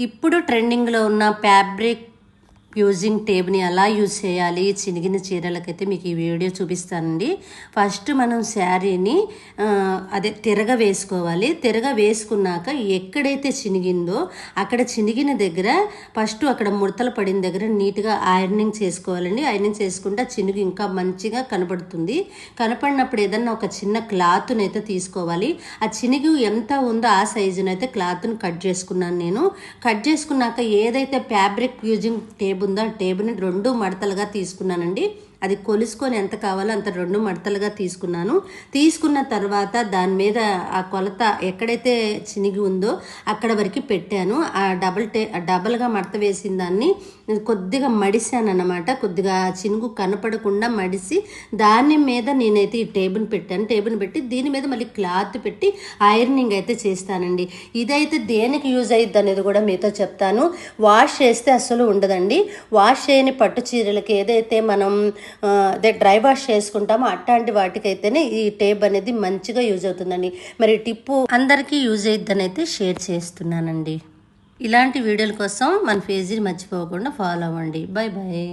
ఇప్పుడు ట్రెండింగ్లో ఉన్న ఫ్యాబ్రిక్ యూజింగ్ టేప్ని ఎలా యూజ్ చేయాలి చినిగిన చీరలకైతే మీకు ఈ వీడియో చూపిస్తానండి. ఫస్ట్ మనం శారీని తిరగ వేసుకోవాలి. తిరగ వేసుకున్నాక ఎక్కడైతే చినిగిందో అక్కడ చినిగిన దగ్గర ఫస్ట్ అక్కడ ముడతలు పడిన దగ్గర నీట్గా ఐరనింగ్ చేసుకోవాలండి. ఐరనింగ్ చేసుకుంటే చినుగు ఇంకా మంచిగా కనపడుతుంది. కనపడినప్పుడు ఏదన్నా ఒక చిన్న క్లాత్ని అయితే తీసుకోవాలి. ఆ చినుగు ఎంత ఉందో ఆ సైజునైతే క్లాత్ని కట్ చేసుకున్నాను నేను. కట్ చేసుకున్నాక ఏదైతే ఫ్యాబ్రిక్ యూజింగ్ టేప్ ఉందో ఆ టేబుల్ని 2 మడతలుగా తీసుకున్నానండి. అది కొలుసుకొని ఎంత కావాలో అంత 2 మడతలుగా తీసుకున్నాను. తీసుకున్న తర్వాత దాని మీద ఆ కొలత ఎక్కడైతే చినిగి ఉందో అక్కడ వరకు పెట్టాను. ఆ డబల్గా మడత వేసిన దాన్ని కొద్దిగా మడిశాను అన్నమాట. కొద్దిగా చినుగు కనపడకుండా మడిసి దాని మీద నేనైతే ఈ టేబుల్ పెట్టాను. టేబుల్ పెట్టి దీని మీద మళ్ళీ క్లాత్ పెట్టి ఐరనింగ్ అయితే చేస్తానండి. ఇదైతే దేనికి యూజ్ అయ్యిద్ది అనేది కూడా మీతో చెప్తాను. వాష్ చేస్తే అస్సలు ఉండదండి. వాష్ చేయని పట్టు చీరలకి ఏదైతే మనం డ్రై వాష్ చేసుకుంటామో అట్లాంటి వాటికైతేనే ఈ టేప్ అనేది మంచిగా యూజ్ అవుతుందండి. మరి టిప్పు అందరికీ యూజ్ అయ్యిద్దని అయితే షేర్ చేస్తున్నానండి. ఇలాంటి వీడియోల కోసం మన పేజీని మర్చిపోకుండా ఫాలో అవ్వండి. Bye bye.